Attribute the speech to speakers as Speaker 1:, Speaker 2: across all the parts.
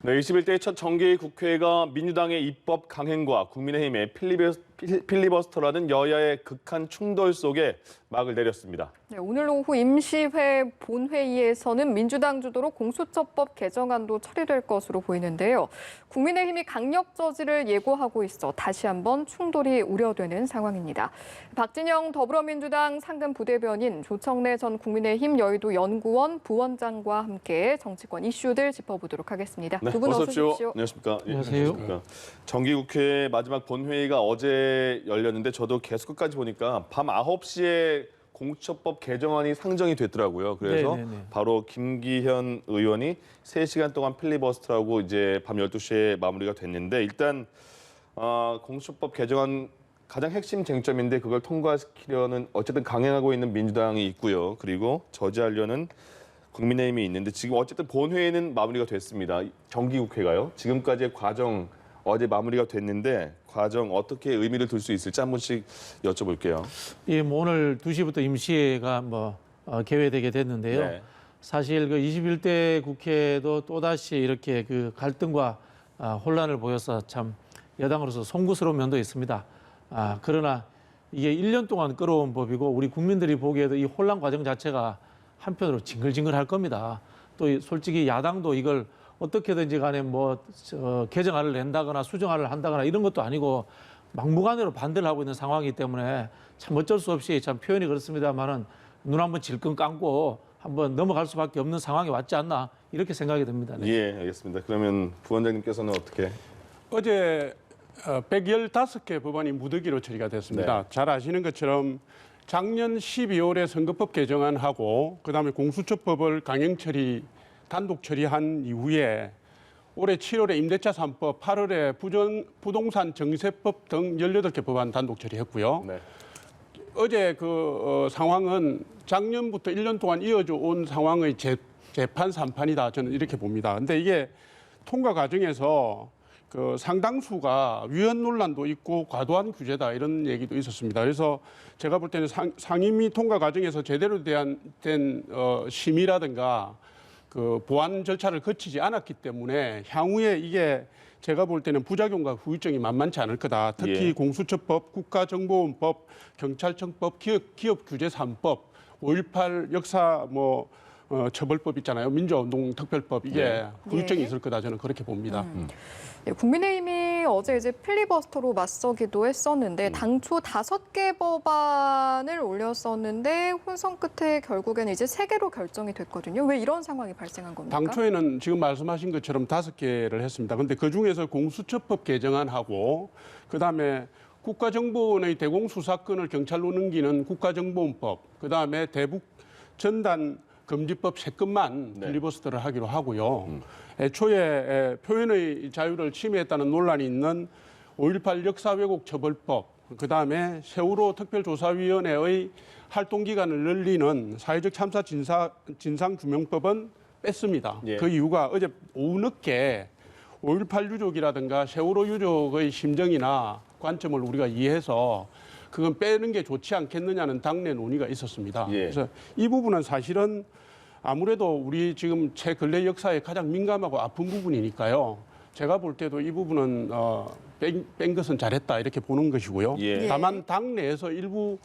Speaker 1: 네, 21대 첫 정기국회가 민주당의 입법 강행과 국민의힘의 필리버스터라는 여야의 극한 충돌 속에 막을 내렸습니다.
Speaker 2: 네, 오늘 오후 임시회 본회의에서는 민주당 주도로 공수처법 개정안도 처리될 것으로 보이는데요. 국민의힘이 강력 저지를 예고하고 있어 다시 한번 충돌이 우려되는 상황입니다. 박진영 더불어민주당 상근 부대변인, 조청래 전 국민의힘 여의도 연구원 부원장과 함께 정치권 이슈들 짚어보도록 하겠습니다.
Speaker 1: 네,
Speaker 2: 두 분 어서 오십시오.
Speaker 1: 안녕하십니까.
Speaker 3: 안녕하세요.
Speaker 1: 정기국회 마지막 본회의가 어제 열렸는데 저도 계속 끝까지 보니까 밤 9시에 공수처법 개정안이 상정이 됐더라고요. 그래서
Speaker 3: 네네네.
Speaker 1: 바로 김기현 의원이 3시간 동안 필리버스터라고 이제 밤 12시에 마무리가 됐는데 일단 공수처법 개정안 가장 핵심 쟁점인데 그걸 통과시키려는 어쨌든 강행하고 있는 민주당이 있고요. 그리고 저지하려는 국민의힘이 있는데 지금 어쨌든 본회의는 마무리가 됐습니다. 정기국회가요. 지금까지의 과정 어제 마무리가 됐는데 과정 어떻게 의미를 둘 수 있을지 한 번씩 여쭤볼게요.
Speaker 3: 예, 뭐 오늘 2시부터 임시회가 개회되게 됐는데요.
Speaker 1: 네.
Speaker 3: 사실 그 21대 국회도 또다시 이렇게 그 갈등과 혼란을 보여서 참 여당으로서 송구스러운 면도 있습니다. 그러나 이게 1년 동안 끌어온 법이고 우리 국민들이 보기에도 이 혼란 과정 자체가 한편으로 징글징글할 겁니다. 또 솔직히 야당도 이걸 어떻게든지 간에 개정안을 낸다거나 수정안을 한다거나 이런 것도 아니고 막무가내로 반대를 하고 있는 상황이기 때문에 참 어쩔 수 없이 참 표현이 그렇습니다만은 눈 한번 질끈 감고 한번 넘어갈 수밖에 없는 상황이 왔지 않나 이렇게 생각이 듭니다. 네.
Speaker 1: 예, 알겠습니다. 그러면 부원장님께서는 어떻게?
Speaker 4: 어제 115개 법안이 무더기로 처리가 됐습니다.
Speaker 1: 네.
Speaker 4: 잘 아시는 것처럼 작년 12월에 선거법 개정안하고 그다음에 공수처법을 강행 처리, 단독 처리한 이후에 올해 7월에 임대차 3법, 8월에 부동산 정세법 등 18개 법안 단독 처리했고요.
Speaker 1: 네.
Speaker 4: 어제 상황은 작년부터 1년 동안 이어져 온 상황의 재판 3판이다. 저는 이렇게 봅니다. 근데 이게 통과 과정에서 상당수가 위헌 논란도 있고 과도한 규제다 이런 얘기도 있었습니다. 그래서 제가 볼 때는 상임위 통과 과정에서 제대로 된 심의라든가 보완 절차를 거치지 않았기 때문에 향후에 이게 제가 볼 때는 부작용과 후유증이 만만치 않을 거다. 특히
Speaker 1: 예.
Speaker 4: 공수처법, 국가정보원법, 경찰청법, 기업규제 3법, 5.18 역사 처벌법 있잖아요. 민주화운동 특별법 이게
Speaker 1: 네.
Speaker 4: 후유증이
Speaker 2: 예.
Speaker 4: 있을 거다. 저는 그렇게 봅니다.
Speaker 2: 네, 국민의힘이 어제 이제 필리버스터로 맞서기도 했었는데 당초 5개 법안을 올렸었는데 혼선 끝에 결국에는 이제 3개로 결정이 됐거든요. 왜 이런 상황이 발생한 겁니까?
Speaker 4: 당초에는 지금 말씀하신 것처럼 5개를 했습니다. 그런데 그중에서 공수처법 개정안하고 그다음에 국가정보원의 대공수사권을 경찰로 넘기는 국가정보원법, 그다음에 대북 전단 금지법 3건만 필리버스터를 하기로 하고요. 애초에 표현의 자유를 침해했다는 논란이 있는 5.18 역사 왜곡 처벌법, 그다음에 세월호 특별조사위원회의 활동 기간을 늘리는 사회적 참사 진상규명법은 뺐습니다.
Speaker 1: 예.
Speaker 4: 그 이유가 어제 오후 늦게 5.18 유족이라든가 세월호 유족의 심정이나 관점을 우리가 이해해서 그건 빼는 게 좋지 않겠느냐는 당내 논의가 있었습니다.
Speaker 1: 예.
Speaker 4: 그래서 이 부분은 사실은 아무래도 우리 지금 최근래 역사에 가장 민감하고 아픈 부분이니까요. 제가 볼 때도 이 부분은 뺀 것은 잘했다 이렇게 보는 것이고요.
Speaker 1: 예.
Speaker 4: 다만 당내에서 일부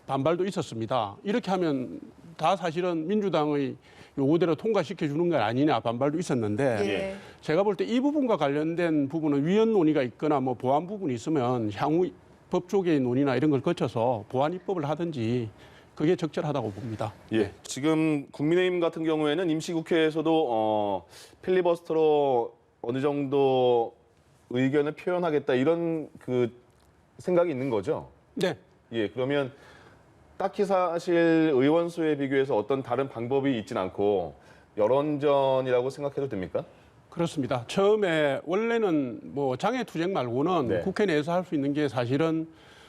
Speaker 4: 반발도 있었습니다. 이렇게 하면 다 사실은 민주당의 요구대로 통과시켜 주는 건 아니냐 반발도 있었는데
Speaker 2: 예.
Speaker 4: 제가 볼 때 이 부분과 관련된 부분은 위헌 논의가 있거나 보완 부분이 있으면 향후 법조계의 논의나 이런 걸 거쳐서 보완 입법을 하든지 그게 적절하다고 봅니다.
Speaker 1: 예. 지금 국민의힘 같은 경우에는 임시국회에서도 필리버스터로 어느 정도 의견을 표현하겠다 이런 생각이 있는 거죠.
Speaker 4: 네.
Speaker 1: 예. 그러면 딱히 사실 의원 수에 비교해서 어떤 다른 방법이 있진 않고 여론전이라고 생각해도 됩니까?
Speaker 4: 그렇습니다. 처음에 원래는 장애 투쟁 말고는
Speaker 1: 네.
Speaker 4: 국회 내에서 할 수 있는 게 사실은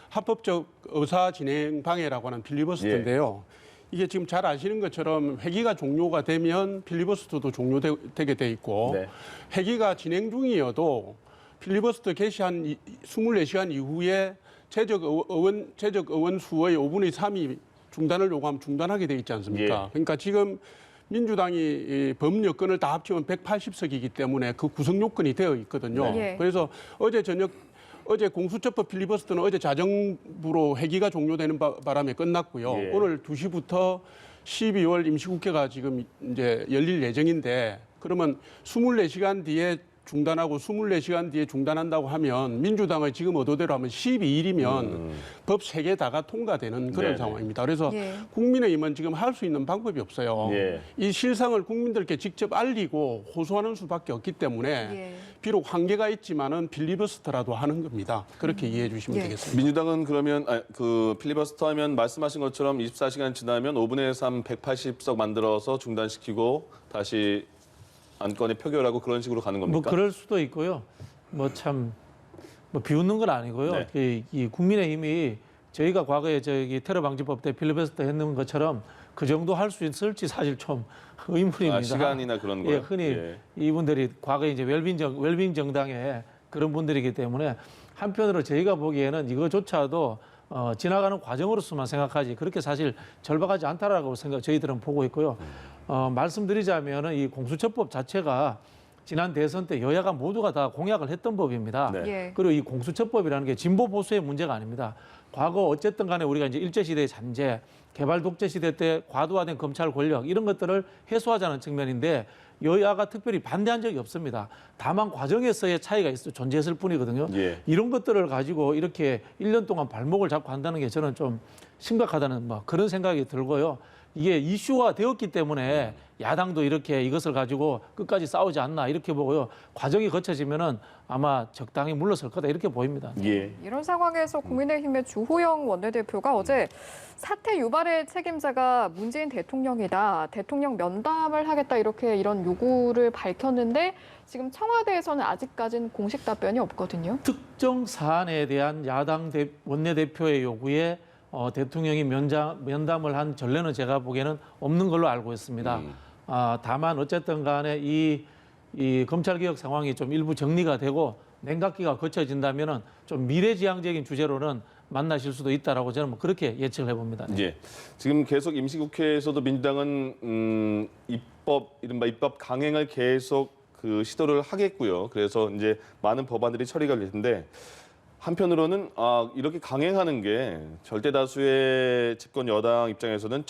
Speaker 4: 합법적 의사 진행 방해라고 하는 필리버스터인데요. 이게 지금 잘 아시는 것처럼 회기가 종료가 되면 필리버스터도 종료되게 돼 있고
Speaker 1: 네.
Speaker 4: 회기가 진행 중이어도 필리버스터 개시한 24시간 이후에 최적 의원 수의 5분의 3이 중단을 요구하면 중단하게 돼 있지 않습니까?
Speaker 1: 예.
Speaker 4: 그러니까 지금 민주당이 이 법여건을 다 합치면 180석이기 때문에 그 구성 요건이 되어 있거든요.
Speaker 2: 네.
Speaker 4: 그래서 어제 공수처법 필리버스터는 어제 자정부로 회기가 종료되는 바람에 끝났고요.
Speaker 1: 예.
Speaker 4: 오늘 2시부터 12월 임시국회가 지금 이제 열릴 예정인데 그러면 24시간 뒤에 중단하고 24시간 뒤에 중단한다고 하면 민주당의 지금 의도대로 하면 12일이면 법 3개 다가 통과되는 그런
Speaker 1: 네네.
Speaker 4: 상황입니다. 그래서
Speaker 2: 예.
Speaker 4: 국민의힘은 지금 할 수 있는 방법이 없어요.
Speaker 1: 예.
Speaker 4: 이 실상을 국민들께 직접 알리고 호소하는 수밖에 없기 때문에
Speaker 2: 예.
Speaker 4: 비록 한계가 있지만은 필리버스터라도 하는 겁니다. 그렇게 이해해 주시면
Speaker 2: 예.
Speaker 4: 되겠습니다.
Speaker 1: 민주당은 그러면 그 필리버스터 하면 말씀하신 것처럼 24시간 지나면 5분의 3 180석 만들어서 중단시키고 다시 안건에 표결하고 그런 식으로 가는 겁니까?
Speaker 3: 뭐 그럴 수도 있고요. 뭐 비웃는 건 아니고요.
Speaker 1: 네.
Speaker 3: 이 국민의힘이 저희가 과거에 저기 테러 방지법 때 필리버스터 했는 것처럼 그 정도 할 수 있을지 사실 좀 의문입니다.
Speaker 1: 시간이나 그런 거요?
Speaker 3: 예, 흔히 이분들이 과거에 이제 웰빙 정당의 그런 분들이기 때문에 한편으로 저희가 보기에는 이거조차도 지나가는 과정으로서만 생각하지 그렇게 사실 절박하지 않다라고 저희들은 보고 있고요. 말씀드리자면은 이 공수처법 자체가 지난 대선 때 여야가 모두가 다 공약을 했던 법입니다.
Speaker 1: 네.
Speaker 2: 예.
Speaker 3: 그리고 이 공수처법이라는 게 진보 보수의 문제가 아닙니다. 과거 어쨌든 간에 우리가 이제 일제시대의 잔재, 개발 독재 시대 때 과도화된 검찰 권력 이런 것들을 해소하자는 측면인데 여야가 특별히 반대한 적이 없습니다. 다만 과정에서의 차이가 존재했을 뿐이거든요.
Speaker 1: 예.
Speaker 3: 이런 것들을 가지고 이렇게 1년 동안 발목을 잡고 한다는 게 저는 좀 심각하다는 그런 생각이 들고요. 이게 이슈화 되었기 때문에 야당도 이렇게 이것을 가지고 끝까지 싸우지 않나 이렇게 보고요. 과정이 거쳐지면은 아마 적당히 물러설 거다 이렇게 보입니다.
Speaker 1: 예.
Speaker 2: 이런 상황에서 국민의힘의 주호영 원내대표가 어제 사태 유발의 책임자가 문재인 대통령이다. 대통령 면담을 하겠다 이런 요구를 밝혔는데 지금 청와대에서는 아직까지는 공식 답변이 없거든요.
Speaker 3: 특정 사안에 대한 야당 원내대표의 요구에 대통령이 면담을 한 전례는 제가 보기에는 없는 걸로 알고 있습니다. 다만 어쨌든 간에 이 검찰개혁 상황이 좀 일부 정리가 되고 냉각기가 거쳐진다면은 좀 미래지향적인 주제로는 만나실 수도 있다라고 저는 그렇게 예측을 해봅니다.
Speaker 1: 예. 지금 계속 임시국회에서도 민주당은 이른바 입법 강행을 계속 그 시도를 하겠고요. 그래서 이제 많은 법안들이 처리가 될 텐데 한편으로는 이렇게 강행하는 게 절대 다수의 집권 여당 입장에서는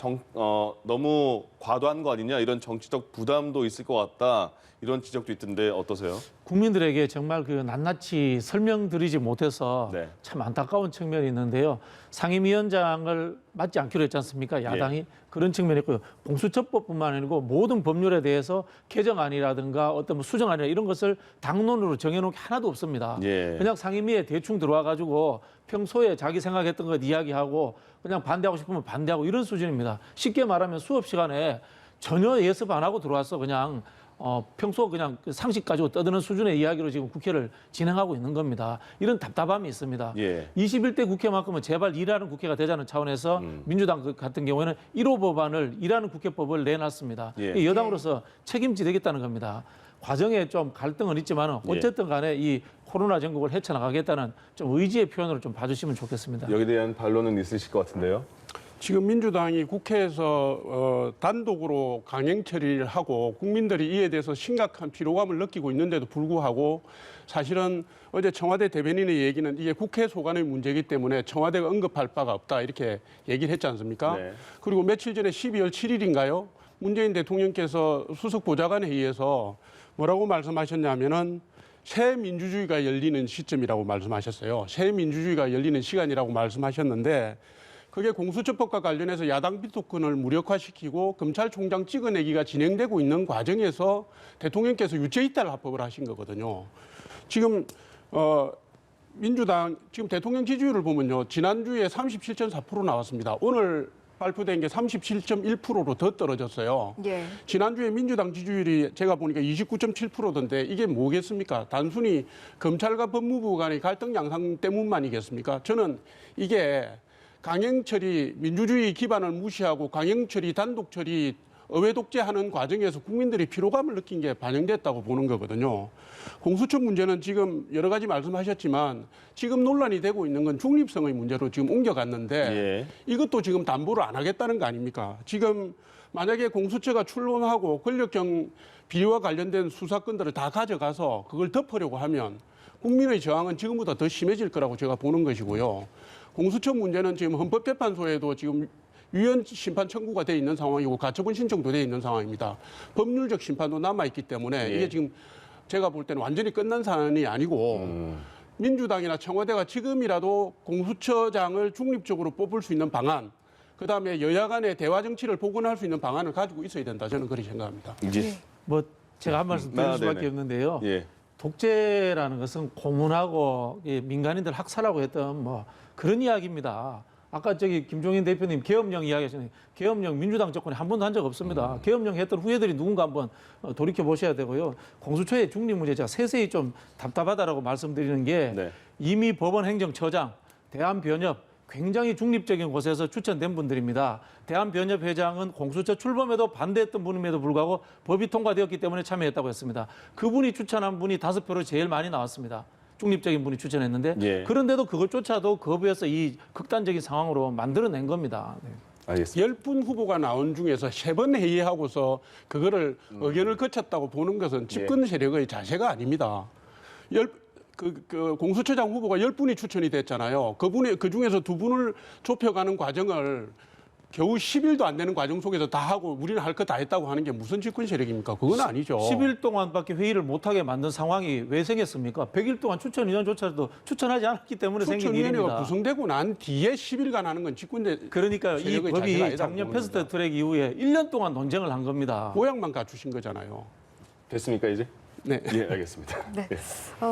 Speaker 1: 너무 과도한 거 아니냐 이런 정치적 부담도 있을 것 같다 이런 지적도 있던데 어떠세요?
Speaker 3: 국민들에게 정말 그 낱낱이 설명드리지 못해서
Speaker 1: 네.
Speaker 3: 참 안타까운 측면이 있는데요. 상임위원장을 맡지 않기로 했지 않습니까? 야당이. 그런 측면이 있고요. 공수처법뿐만 아니고 모든 법률에 대해서 개정안이라든가 어떤 수정안이나 이런 것을 당론으로 정해놓은 게 하나도 없습니다.
Speaker 1: 예.
Speaker 3: 그냥 상임위에 대충 들어와가지고 평소에 자기 생각했던 것 이야기하고 그냥 반대하고 싶으면 반대하고 이런 수준입니다. 쉽게 말하면 수업 시간에 전혀 예습 안 하고 들어와서 그냥 평소 그냥 상식 가지고 떠드는 수준의 이야기로 지금 국회를 진행하고 있는 겁니다. 이런 답답함이 있습니다.
Speaker 1: 예.
Speaker 3: 21대 국회만큼은 제발 일하는 국회가 되자는 차원에서 민주당 같은 경우에는 1호 법안을 일하는 국회법을 내놨습니다.
Speaker 1: 예.
Speaker 3: 여당으로서 책임지되겠다는 겁니다. 과정에 좀 갈등은 있지만 어쨌든 간에 이 코로나 전국을 헤쳐나가겠다는 좀 의지의 표현으로 좀 봐주시면 좋겠습니다.
Speaker 1: 여기에 대한 반론은 있으실 것 같은데요.
Speaker 4: 지금 민주당이 국회에서 단독으로 강행 처리를 하고 국민들이 이에 대해서 심각한 피로감을 느끼고 있는데도 불구하고 사실은 어제 청와대 대변인의 얘기는 이게 국회 소관의 문제이기 때문에 청와대가 언급할 바가 없다 이렇게 얘기를 했지 않습니까?
Speaker 1: 네.
Speaker 4: 그리고 며칠 전에 12월 7일인가요? 문재인 대통령께서 수석 보좌관 회의에서 뭐라고 말씀하셨냐면은 새 민주주의가 열리는 시점이라고 말씀하셨어요. 새 민주주의가 열리는 시간이라고 말씀하셨는데 그게 공수처법과 관련해서 야당 비토권을 무력화시키고 검찰총장 찍어내기가 진행되고 있는 과정에서 대통령께서 유죄이탈 합법을 하신 거거든요. 지금 민주당 지금 대통령 지지율을 보면요. 지난주에 37.4% 나왔습니다. 오늘 발표된 게 37.1%로 더 떨어졌어요.
Speaker 2: 예.
Speaker 4: 지난주에 민주당 지지율이 제가 보니까 29.7%던데 이게 뭐겠습니까? 단순히 검찰과 법무부 간의 갈등 양상 때문만이겠습니까? 저는 이게 강행처리, 민주주의 기반을 무시하고 강행처리, 단독처리, 의회 독재하는 과정에서 국민들이 피로감을 느낀 게 반영됐다고 보는 거거든요. 공수처 문제는 지금 여러 가지 말씀하셨지만 지금 논란이 되고 있는 건 중립성의 문제로 지금 옮겨갔는데
Speaker 1: 예.
Speaker 4: 이것도 지금 담보를 안 하겠다는 거 아닙니까? 지금 만약에 공수처가 출범하고 권력형 비리와 관련된 수사권들을 다 가져가서 그걸 덮으려고 하면 국민의 저항은 지금보다 더 심해질 거라고 제가 보는 것이고요. 공수처 문제는 지금 헌법재판소에도 지금 유연 심판 청구가 돼 있는 상황이고 가처분 신청도 돼 있는 상황입니다. 법률적 심판도 남아 있기 때문에
Speaker 1: 예.
Speaker 4: 이게 지금 제가 볼 때는 완전히 끝난 사안이 아니고 민주당이나 청와대가 지금이라도 공수처장을 중립적으로 뽑을 수 있는 방안, 그다음에 여야 간의 대화 정치를 복원할 수 있는 방안을 가지고 있어야 된다. 저는 그렇게 생각합니다.
Speaker 1: 이제
Speaker 3: 뭐 제가 한 말씀 드릴 수밖에
Speaker 1: 네네.
Speaker 3: 없는데요.
Speaker 1: 예.
Speaker 3: 독재라는 것은 고문하고 민간인들 학살하고 했던 뭐 그런 이야기입니다. 아까 저기 김종인 대표님 계엄령 이야기하셨는데 계엄령 민주당 정권이 한 번도 한 적 없습니다. 계엄령 했던 후예들이 누군가 한번 돌이켜 보셔야 되고요. 공수처의 중립 문제 제가 세세히 좀 답답하다라고 말씀드리는 게
Speaker 1: 네.
Speaker 3: 이미 법원행정처장, 대한변협 굉장히 중립적인 곳에서 추천된 분들입니다. 대한변협 회장은 공수처 출범에도 반대했던 분임에도 불구하고 법이 통과되었기 때문에 참여했다고 했습니다. 그분이 추천한 분이 5표로 제일 많이 나왔습니다. 중립적인 분이 추천했는데
Speaker 1: 예.
Speaker 3: 그런데도 그것조차도 거부해서 이 극단적인 상황으로 만들어낸 겁니다. 네.
Speaker 1: 알겠습니다.
Speaker 4: 10분 후보가 나온 중에서 3번 회의하고서 그거를 의견을 거쳤다고 보는 것은 집권 세력의 자세가 아닙니다. 공수처장 후보가 10분이 추천이 됐잖아요. 그 중에서 2분을 좁혀가는 과정을 겨우 10일도 안 되는 과정 속에서 다 하고 우리는 할 거 다 했다고 하는 게 무슨 집권 세력입니까? 그건 아니죠.
Speaker 3: 10일 동안밖에 회의를 못하게 만든 상황이 왜 생겼습니까? 100일 동안 추천위원조차도 추천하지 않았기 때문에 생긴
Speaker 4: 추천위원회가
Speaker 3: 일입니다.
Speaker 4: 구성되고 난 뒤에 10일간 하는 건 집권대
Speaker 3: 그러니까 이
Speaker 4: 세력의 자세가
Speaker 3: 법이
Speaker 4: 아니라고
Speaker 3: 작년
Speaker 4: 보는
Speaker 3: 패스트
Speaker 4: 겁니다.
Speaker 3: 트랙 이후에 1년 동안 논쟁을 한 겁니다.
Speaker 4: 모양만 갖추신 거잖아요.
Speaker 1: 됐습니까 이제?
Speaker 4: 네.
Speaker 1: 예, 알겠습니다.
Speaker 2: 네.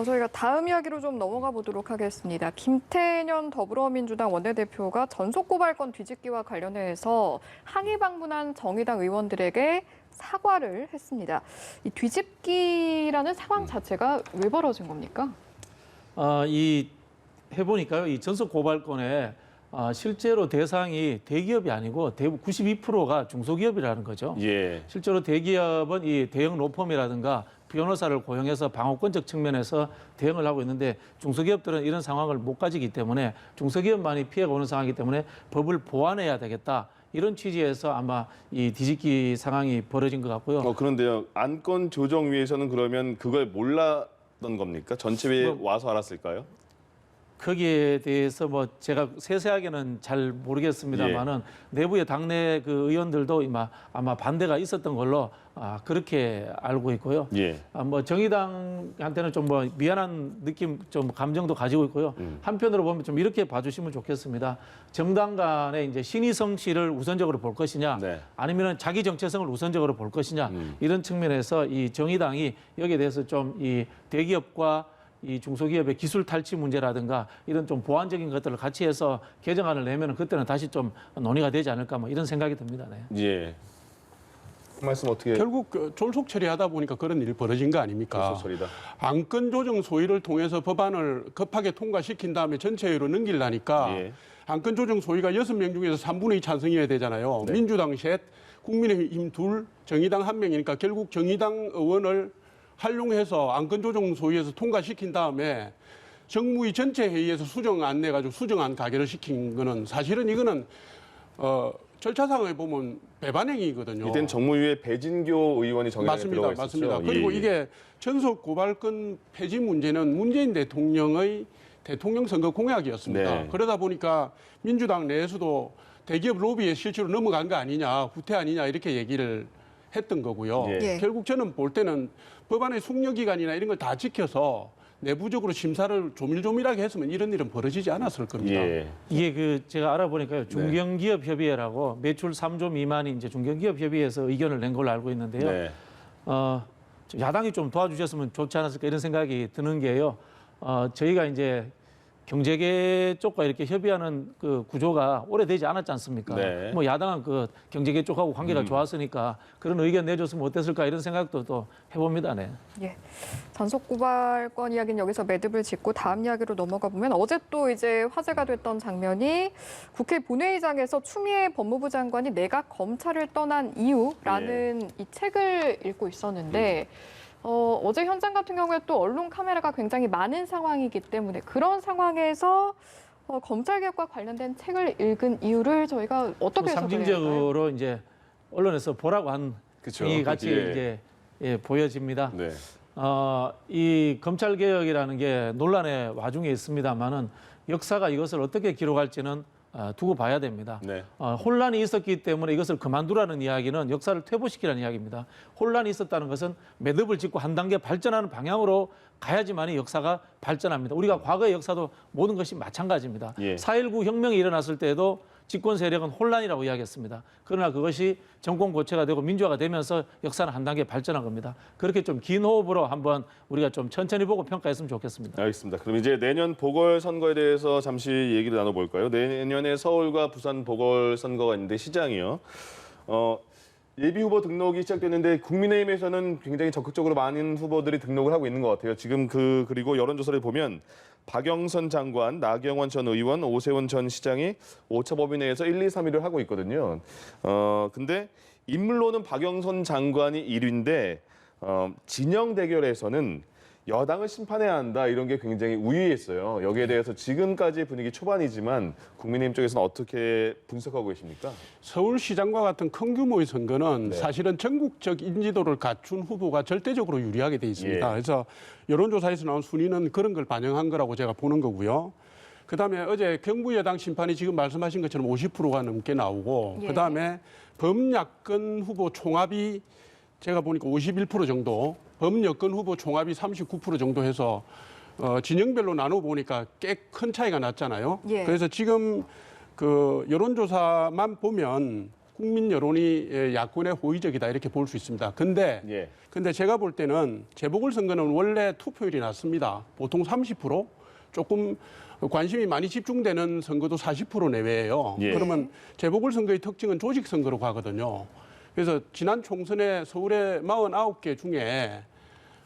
Speaker 2: 저희가 다음 이야기로 좀 넘어가 보도록 하겠습니다. 김태년 더불어민주당 원내대표가 전속고발건 뒤집기와 관련해서 항의 방문한 정의당 의원들에게 사과를 했습니다. 이 뒤집기라는 상황 자체가 왜 벌어진 겁니까?
Speaker 3: 이 해보니까요, 이 전속 고발권에 실제로 대상이 대기업이 아니고 대부분 92%가 중소기업이라는 거죠.
Speaker 1: 예.
Speaker 3: 실제로 대기업은 이 대형 로펌이라든가 변호사를 고용해서 방어권적 측면에서 대응을 하고 있는데 중소기업들은 이런 상황을 못 가지기 때문에 중소기업만이 피해가 오는 상황이기 때문에 법을 보완해야 되겠다. 이런 취지에서 아마 이 뒤집기 상황이 벌어진 것 같고요.
Speaker 1: 그런데요. 안건조정위에서는 그러면 그걸 몰랐던 겁니까? 전체회에 와서 알았을까요?
Speaker 3: 거기에 대해서 뭐 제가 세세하게는 잘 모르겠습니다만은 내부의 당내 그 의원들도 아마 반대가 있었던 걸로 그렇게 알고 있고요.
Speaker 1: 예.
Speaker 3: 뭐 정의당한테는 좀 뭐 미안한 느낌, 좀 감정도 가지고 있고요. 한편으로 보면 좀 이렇게 봐주시면 좋겠습니다. 정당 간에 이제 신의성 씨를 우선적으로 볼 것이냐,
Speaker 1: 네.
Speaker 3: 아니면은 자기 정체성을 우선적으로 볼 것이냐 이런 측면에서 이 정의당이 여기에 대해서 좀 이 대기업과 이 중소기업의 기술 탈취 문제라든가 이런 좀 보완적인 것들을 같이 해서 개정안을 내면 그때는 다시 좀 논의가 되지 않을까 뭐 이런 생각이 듭니다. 네.
Speaker 1: 예. 말씀 어떻게?
Speaker 4: 결국 졸속 처리하다 보니까 그런 일이 벌어진 거 아닙니까?
Speaker 1: 졸속 처리다.
Speaker 4: 안건 조정 소위를 통해서 법안을 급하게 통과시킨 다음에 전체회의로 넘기려니까
Speaker 1: 예.
Speaker 4: 안건 조정 소위가 6명 중에서 3분의 2 찬성이어야 되잖아요.
Speaker 1: 네.
Speaker 4: 민주당 셋, 국민의힘 둘, 정의당 1명이니까 결국 정의당 의원을 활용해서 안건 조정 소위에서 통과시킨 다음에 정무위 전체 회의에서 수정안 내가지고 수정안 가결을 시킨 거는 사실은 이거는 절차상에 보면 배반행위거든요.
Speaker 1: 이때는 정무위에 배진교 의원이 정의당에 들어가 있었죠.
Speaker 4: 맞습니다. 그리고
Speaker 1: 예.
Speaker 4: 이게 전속 고발권 폐지 문제는 문재인 대통령의 대통령 선거 공약이었습니다.
Speaker 1: 네.
Speaker 4: 그러다 보니까 민주당 내에서도 대기업 로비에 실제로 넘어간 거 아니냐, 후퇴 아니냐 이렇게 얘기를 했던 거고요.
Speaker 1: 예.
Speaker 4: 결국 저는 볼 때는 법안의 숙려기간이나 이런 걸 다 지켜서 내부적으로 심사를 조밀조밀하게 했으면 이런 일은 벌어지지 않았을 겁니다.
Speaker 1: 예.
Speaker 3: 이게 그 제가 알아보니까요 중견기업 협의회라고 매출 3조 미만이 이제 중견기업 협의회에서 의견을 낸 걸로 알고 있는데요.
Speaker 1: 네.
Speaker 3: 야당이 좀 도와주셨으면 좋지 않았을까 이런 생각이 드는 게요. 저희가 이제 경제계 쪽과 이렇게 협의하는 그 구조가 오래되지 않았지 않습니까?
Speaker 1: 네.
Speaker 3: 뭐 야당은 그 경제계 쪽하고 관계가 좋았으니까 그런 의견 내줬으면 어땠을까 이런 생각도 또 해봅니다. 네.
Speaker 2: 예. 전속고발권 이야기는 여기서 매듭을 짓고 다음 이야기로 넘어가 보면 어제 또 이제 화제가 됐던 장면이 국회 본회의장에서 추미애 법무부 장관이 내각 검찰을 떠난 이유라는 이 책을 읽고 있었는데 어제 현장 같은 경우에 또 언론 카메라가 굉장히 많은 상황이기 때문에 그런 상황에서 검찰개혁과 관련된 책을 읽은 이유를 저희가 어떻게 해석을 해야 할까요?
Speaker 3: 상징적으로 이제 언론에서 보라고 한
Speaker 1: 그쵸.
Speaker 3: 행위 같이
Speaker 1: 예.
Speaker 3: 이제 보여집니다.
Speaker 1: 네.
Speaker 3: 이 검찰 개혁이라는 게 논란의 와중에 있습니다만은 역사가 이것을 어떻게 기록할지는 두고 봐야 됩니다.
Speaker 1: 네.
Speaker 3: 혼란이 있었기 때문에 이것을 그만두라는 이야기는 역사를 퇴보시키라는 이야기입니다. 혼란이 있었다는 것은 매듭을 짓고 한 단계 발전하는 방향으로 가야지만이 역사가 발전합니다. 우리가 과거의 역사도 모든 것이 마찬가지입니다.
Speaker 1: 예.
Speaker 3: 4.19 혁명이 일어났을 때에도 집권 세력은 혼란이라고 이야기했습니다. 그러나 그것이 정권 고체가 되고 민주화가 되면서 역사는 한 단계 발전한 겁니다. 그렇게 좀 긴 호흡으로 한번 우리가 좀 천천히 보고 평가했으면 좋겠습니다.
Speaker 1: 알겠습니다. 그럼 이제 내년 보궐선거에 대해서 잠시 얘기를 나눠볼까요? 내년에 서울과 부산 보궐선거가 있는데 시장이요. 예비 후보 등록이 시작됐는데 국민의힘에서는 굉장히 적극적으로 많은 후보들이 등록을 하고 있는 것 같아요. 지금 그리고 여론조사를 보면 박영선 장관, 나경원 전 의원, 오세훈 전 시장이 오차 범위 내에서 1, 2, 3위를 하고 있거든요. 근데 인물로는 박영선 장관이 1위인데 진영 대결에서는 여당을 심판해야 한다 이런 게 굉장히 우위했어요. 여기에 대해서 지금까지 분위기 초반이지만 국민의힘 쪽에서는 어떻게 분석하고 계십니까?
Speaker 4: 서울시장과 같은 큰 규모의 선거는
Speaker 1: 네.
Speaker 4: 사실은 전국적 인지도를 갖춘 후보가 절대적으로 유리하게 돼 있습니다.
Speaker 1: 예.
Speaker 4: 그래서 여론조사에서 나온 순위는 그런 걸 반영한 거라고 제가 보는 거고요. 그다음에 어제 경부 여당 심판이 지금 말씀하신 것처럼 50%가 넘게 나오고
Speaker 2: 예.
Speaker 4: 그다음에 범야권 후보 총합이 제가 보니까 51% 정도, 범여권 후보 총합이 39% 정도 해서 진영별로 나눠 보니까 꽤 큰 차이가 났잖아요.
Speaker 2: 예.
Speaker 4: 그래서 지금 그 여론조사만 보면 국민 여론이 야권에 호의적이다 이렇게 볼 수 있습니다. 근데 제가 볼 때는 재보궐선거는 원래 투표율이 낮습니다. 보통 30%, 조금 관심이 많이 집중되는 선거도 40% 내외예요.
Speaker 1: 예.
Speaker 4: 그러면 재보궐선거의 특징은 조직선거로 가거든요. 그래서 지난 총선에 서울의 49개 중에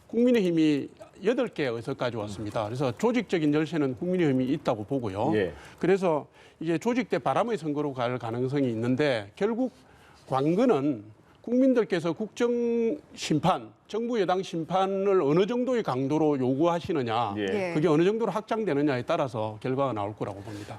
Speaker 4: 국민의힘이 8개 의석까지 왔습니다. 그래서 조직적인 열세는 국민의힘이 있다고 보고요.
Speaker 1: 예.
Speaker 4: 그래서 이게 조직대 바람의 선거로 갈 가능성이 있는데 결국 관건은 국민들께서 국정심판, 정부 여당 심판을 어느 정도의 강도로 요구하시느냐,
Speaker 1: 예.
Speaker 4: 그게 어느 정도로 확장되느냐에 따라서 결과가 나올 거라고 봅니다.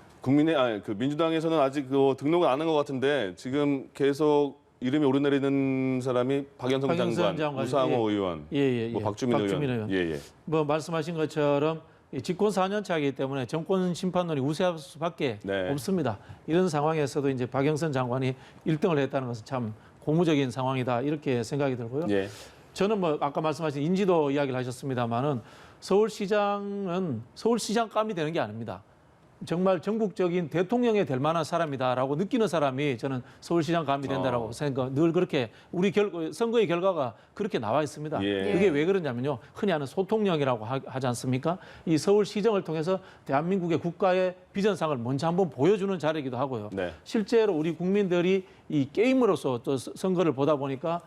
Speaker 1: 민주당에서는 아직 등록을 안 한 것 같은데 지금 계속 이름이 오르내리는 사람이 박영선 장관, 우상호 의원, 뭐 박주민 의원. 예.
Speaker 3: 뭐 말씀하신 것처럼 집권 4년 차이기 때문에 정권 심판론이 우세할 수밖에
Speaker 1: 네.
Speaker 3: 없습니다. 이런 상황에서도 이제 박영선 장관이 1등을 했다는 것은 참 고무적인 상황이다 이렇게 생각이 들고요.
Speaker 1: 예.
Speaker 3: 저는 뭐 아까 말씀하신 인지도 이야기를 하셨습니다만은 서울시장은 서울시장감이 되는 게 아닙니다. 정말 전국적인 대통령이 될 만한 사람이다라고 느끼는 사람이 저는 서울시장감이 된다라고 생각. 늘 그렇게 우리 선거의 결과가 그렇게 나와 있습니다.
Speaker 1: 예.
Speaker 3: 그게 왜 그러냐면요. 흔히 하는 소통령이라고 하지 않습니까? 이 서울시정을 통해서 대한민국의 국가의 비전상을 먼저 한번 보여주는 자리이기도 하고요.
Speaker 1: 네.
Speaker 3: 실제로 우리 국민들이 이 게임으로서 또 선거를 보다 보니까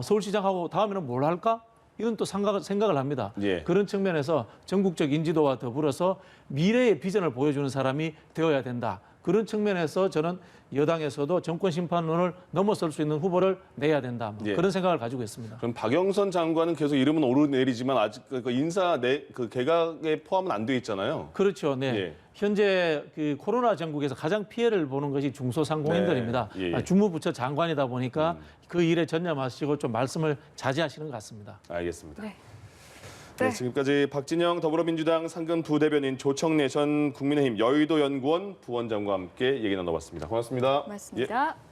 Speaker 3: 서울시장하고 다음에는 뭘 할까? 이건 또 생각을 합니다.
Speaker 1: 예.
Speaker 3: 그런 측면에서 전국적 인지도와 더불어서 미래의 비전을 보여주는 사람이 되어야 된다. 그런 측면에서 저는 여당에서도 정권 심판론을 넘어설 수 있는 후보를 내야 된다.
Speaker 1: 예.
Speaker 3: 그런 생각을 가지고 있습니다.
Speaker 1: 그럼 박영선 장관은 계속 이름은 오르내리지만 아직 그 인사 그 개각에 포함은 안 돼 있잖아요.
Speaker 3: 그렇죠. 네.
Speaker 1: 예.
Speaker 3: 현재 그 코로나 전국에서 가장 피해를 보는 것이 중소상공인들입니다.
Speaker 1: 네. 예.
Speaker 3: 주무부처 장관이다 보니까 그 일에 전념하시고 좀 말씀을 자제하시는 것 같습니다.
Speaker 1: 알겠습니다.
Speaker 2: 네.
Speaker 1: 네, 지금까지 박진영 더불어민주당 상근 부대변인, 조청래 전 국민의힘 여의도 연구원 부원장과 함께 얘기 나눠봤습니다. 고맙습니다.
Speaker 2: 고맙습니다.